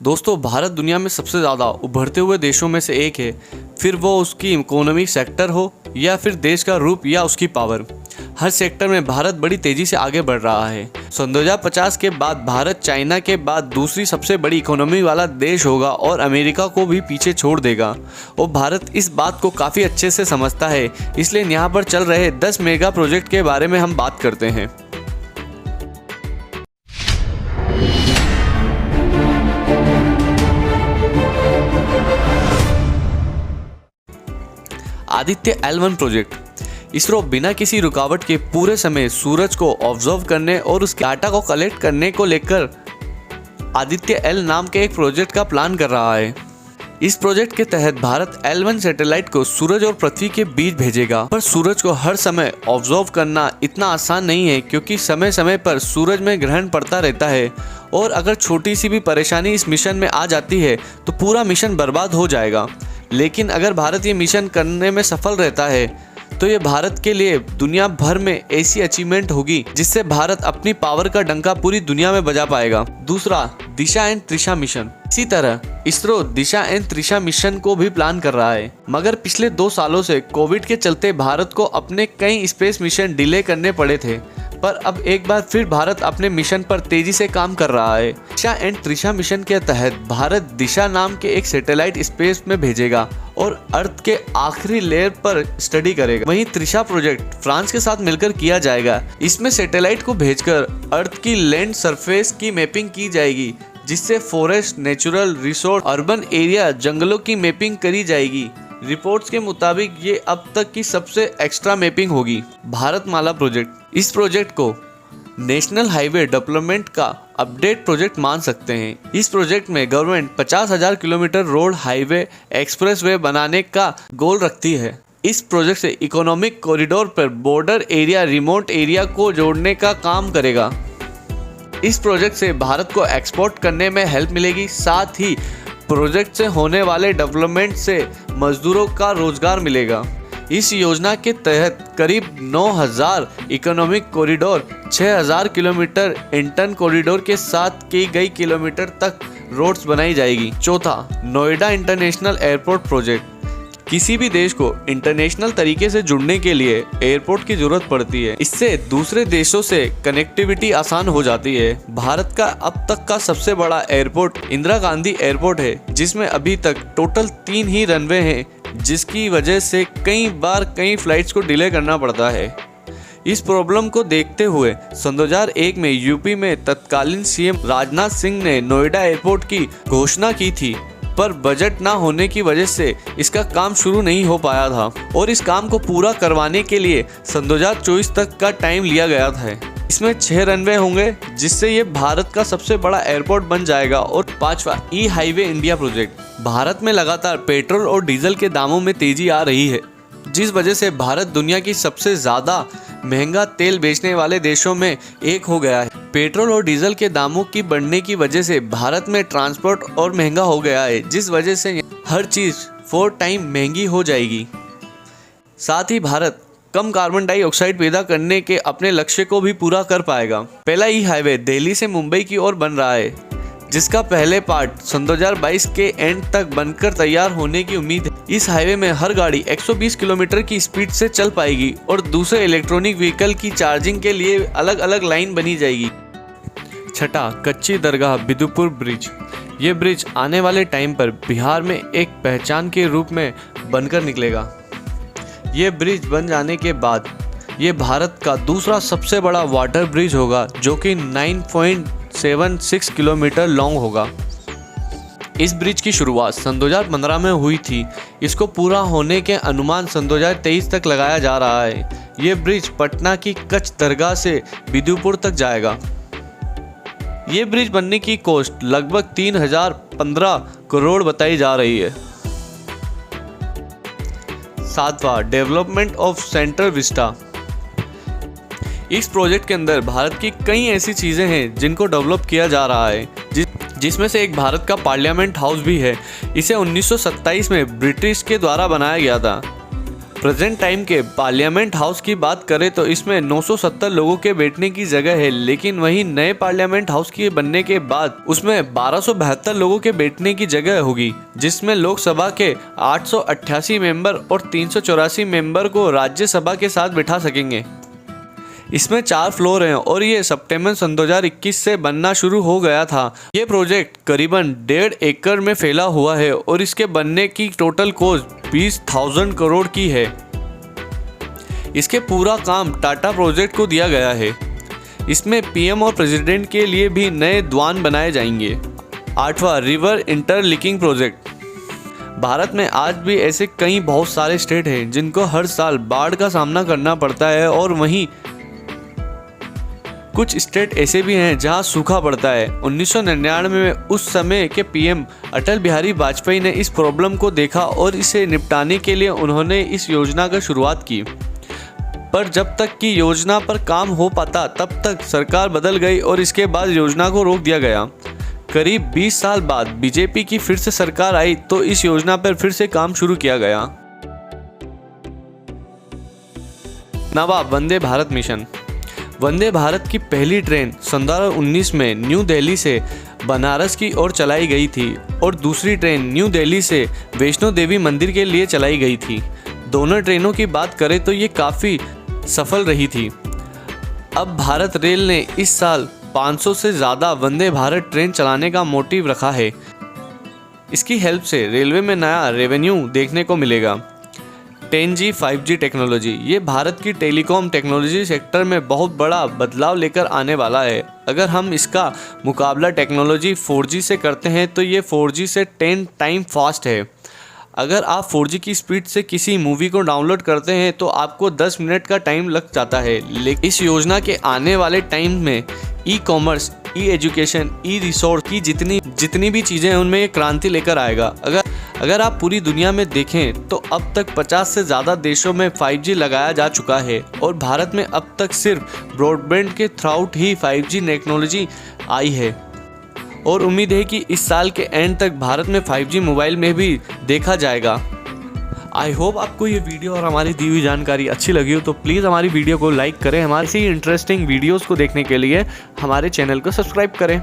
दोस्तों, भारत दुनिया में सबसे ज़्यादा उभरते हुए देशों में से एक है, फिर वो उसकी इकोनॉमिक सेक्टर हो या फिर देश का रूप या उसकी पावर। हर सेक्टर में भारत बड़ी तेज़ी से आगे बढ़ रहा है। सन 2050 के बाद भारत चाइना के बाद दूसरी सबसे बड़ी इकोनॉमी वाला देश होगा और अमेरिका को भी पीछे छोड़ देगा। और भारत इस बात को काफ़ी अच्छे से समझता है, इसलिए यहाँ पर चल रहे 10 मेगा प्रोजेक्ट के बारे में हम बात करते हैं। Aditya L1 project. इसरो बिना किसी रुकावट के पूरे समय सूरज को ऑब्जर्व करने और उसके डाटा को कलेक्ट करने को लेकर आदित्य L नाम के एक प्रोजेक्ट का प्लान कर रहा है। इस प्रोजेक्ट के तहत भारत L1 सैटेलाइट को सूरज और पृथ्वी के बीच भेजेगा। पर सूरज को हर समय ऑब्जर्व करना इतना आसान नहीं है, क्योंकि समय समय पर सूरज में ग्रहण पड़ता रहता है और अगर छोटी सी भी परेशानी इस मिशन में आ जाती है तो पूरा मिशन बर्बाद हो जाएगा। लेकिन अगर भारत ये मिशन करने में सफल रहता है तो ये भारत के लिए दुनिया भर में ऐसी अचीवमेंट होगी जिससे भारत अपनी पावर का डंका पूरी दुनिया में बजा पाएगा। दूसरा, दिशा एंड त्रिशा मिशन। इसी तरह इसरो दिशा एंड त्रिशा मिशन को भी प्लान कर रहा है, मगर पिछले 2 सालों से कोविड के चलते भारत को अपने कई स्पेस मिशन डिले करने पड़े थे। पर अब एक बार फिर भारत अपने मिशन पर तेजी से काम कर रहा है। दिशा एंड त्रिशा मिशन के तहत भारत दिशा नाम के एक सैटेलाइट स्पेस में भेजेगा और अर्थ के आखिरी लेयर पर स्टडी करेगा। वहीं त्रिशा प्रोजेक्ट फ्रांस के साथ मिलकर किया जाएगा। इसमें सैटेलाइट को भेजकर अर्थ की लैंड सरफेस की मैपिंग की जाएगी, जिससे forest, natural resource, urban area, जंगलों की मैपिंग करी जाएगी। रिपोर्ट्स के मुताबिक ये अब तक की सबसे एक्स्ट्रा मैपिंग होगी। भारतमाला प्रोजेक्ट। इस प्रोजेक्ट को नेशनल हाईवे डेवलपमेंट का अपडेट प्रोजेक्ट मान सकते हैं। इस प्रोजेक्ट में government 50,000 kilometre road, highway, expressway बनाने का गोल रखती है। इस प्रोजेक्ट से इकोनॉमिक कॉरिडोर पर बॉर्डर एरिया, रिमोट एरिया को जोड़ने का काम करेगा। इस प्रोजेक्ट से भारत को एक्सपोर्ट करने में हेल्प मिलेगी। साथ ही प्रोजेक्ट से होने वाले डेवलपमेंट से मजदूरों का रोजगार मिलेगा। इस योजना के तहत करीब 9,000 economic corridor, 6,000 kilometre intern corridor के साथ कई किलोमीटर तक रोड्स बनाई जाएगी। चौथा, नोएडा इंटरनेशनल एयरपोर्ट प्रोजेक्ट। किसी भी देश को इंटरनेशनल तरीके से जुड़ने के लिए एयरपोर्ट की जरूरत पड़ती है। इससे दूसरे देशों से कनेक्टिविटी आसान हो जाती है। भारत का अब तक का सबसे बड़ा एयरपोर्ट इंदिरा गांधी एयरपोर्ट है, जिसमें अभी तक टोटल 3 ही रनवे हैं, जिसकी वजह से कई बार कई फ्लाइट्स को डिले करना पड़ता है। इस प्रॉब्लम को देखते हुए सन 2001 में यूपी में तत्कालीन सीएम राजनाथ सिंह ने नोएडा एयरपोर्ट की घोषणा की थी, पर बजट ना होने की वजह से इसका काम शुरू नहीं हो पाया था और इस काम को पूरा करवाने के लिए सन 2024 तक का टाइम लिया गया था। इसमें 6 रनवे होंगे, जिससे ये भारत का सबसे बड़ा एयरपोर्ट बन जाएगा। और 5वां, ई हाईवे इंडिया प्रोजेक्ट। भारत में लगातार पेट्रोल और डीजल के दामों में तेजी आ रही है, जिस वजह से भारत दुनिया की सबसे ज़्यादा महंगा तेल बेचने वाले देशों में एक हो गया है। पेट्रोल और डीजल के दामों की बढ़ने की वजह से भारत में ट्रांसपोर्ट और महंगा हो गया है, जिस वजह से हर चीज़ 4 टाइम महंगी हो जाएगी। साथ ही भारत कम कार्बन डाइऑक्साइड पैदा करने के अपने लक्ष्य को भी पूरा कर पाएगा। पहला ई हाईवे दिल्ली से मुंबई की ओर बन रहा है, जिसका पहले पार्ट सन 2022 के एंड तक बनकर तैयार होने की उम्मीद है। इस हाईवे में हर गाड़ी 120 किलोमीटर की स्पीड से चल पाएगी और दूसरे इलेक्ट्रॉनिक व्हीकल की चार्जिंग के लिए अलग अलग लाइन बनी जाएगी। छठा, कच्ची दरगाह बिदुपुर ब्रिज। ये ब्रिज आने वाले टाइम पर बिहार में एक पहचान के रूप में बनकर निकलेगा। ये ब्रिज बन जाने के बाद ये भारत का दूसरा सबसे बड़ा वाटर ब्रिज होगा, जो कि 9.76 किलोमीटर लॉन्ग होगा। इस ब्रिज की शुरुआत सन 2015 में हुई थी। इसको पूरा होने के अनुमान सन 2023 तक लगाया जा रहा है। ये ब्रिज पटना की कच्छ दरगाह से बिदुपुर तक जाएगा। ये ब्रिज बनने की कॉस्ट लगभग 3015 करोड़ बताई जा रही है। 7वां, डेवलपमेंट ऑफ सेंट्रल विस्टा। इस प्रोजेक्ट के अंदर भारत की कई ऐसी चीज़ें हैं जिनको डेवलप किया जा रहा है, जिसमें से एक भारत का पार्लियामेंट हाउस भी है। इसे 1927 में ब्रिटिश के द्वारा बनाया गया था। प्रेजेंट टाइम के पार्लियामेंट हाउस की बात करें तो इसमें 970 लोगों के बैठने की जगह है, लेकिन वहीं नए पार्लियामेंट हाउस के बनने के बाद उसमें 1272 लोगों के बैठने की जगह होगी, जिसमें लोकसभा के 888 मेंबर और 384 मेंबर को राज्यसभा के साथ बिठा सकेंगे। इसमें 4 फ्लोर हैं और ये सितंबर सन 2021 से बनना शुरू हो गया था। ये प्रोजेक्ट करीबन 1.5 एकड़ में फैला हुआ है और इसके बनने की टोटल कॉस्ट 20,000 करोड़ की है। इसके पूरा काम टाटा प्रोजेक्ट को दिया गया है। इसमें पीएम और प्रेसिडेंट के लिए भी नए द्वार बनाए जाएंगे। 8वां रिवर इंटरलिंकिंग प्रोजेक्ट। भारत में आज भी ऐसे कई बहुत सारे स्टेट हैं जिनको हर साल बाढ़ का सामना करना पड़ता है और वहीं कुछ स्टेट ऐसे भी हैं जहां सूखा पड़ता है। 1999 में उस समय के पीएम अटल बिहारी वाजपेयी ने इस प्रॉब्लम को देखा और इसे निपटाने के लिए उन्होंने इस योजना की शुरुआत की। पर जब तक कि योजना पर काम हो पाता तब तक सरकार बदल गई और इसके बाद योजना को रोक दिया गया। करीब 20 साल बाद बीजेपी की फिर से सरकार आई तो इस योजना पर फिर से काम शुरू किया गया। 9वां वंदे भारत मिशन। वंदे भारत की पहली ट्रेन सन 2019 में न्यू दिल्ली से बनारस की ओर चलाई गई थी और दूसरी ट्रेन न्यू दिल्ली से वैष्णो देवी मंदिर के लिए चलाई गई थी। दोनों ट्रेनों की बात करें तो ये काफ़ी सफल रही थी। अब भारत रेल ने इस साल 500 से ज़्यादा वंदे भारत ट्रेन चलाने का मोटिव रखा है। इसकी हेल्प से रेलवे में नया रेवेन्यू देखने को मिलेगा। 10G 5G टेक्नोलॉजी, ये भारत की टेलीकॉम टेक्नोलॉजी सेक्टर में बहुत बड़ा बदलाव लेकर आने वाला है। अगर हम इसका मुकाबला टेक्नोलॉजी 4G से करते हैं तो ये 4G से 10 टाइम फास्ट है। अगर आप 4G की स्पीड से किसी मूवी को डाउनलोड करते हैं तो आपको 10 मिनट का टाइम लग जाता है। लेकिन इस योजना के आने वाले टाइम में ई कॉमर्स, ई एजुकेशन, ई रिसोर्स की जितनी भी चीज़ें हैं उनमें ये क्रांति लेकर आएगा। अगर आप पूरी दुनिया में देखें तो अब तक 50 से ज़्यादा देशों में 5G लगाया जा चुका है और भारत में अब तक सिर्फ ब्रॉडबैंड के थ्राउट ही 5G टेक्नोलॉजी आई है और उम्मीद है कि इस साल के एंड तक भारत में 5G मोबाइल में भी देखा जाएगा। आई होप आपको ये वीडियो और हमारी दी हुई जानकारी अच्छी लगी हो तो प्लीज़ हमारी वीडियो को लाइक करें। हमारी इंटरेस्टिंग वीडियोज़ को देखने के लिए हमारे चैनल को सब्सक्राइब करें।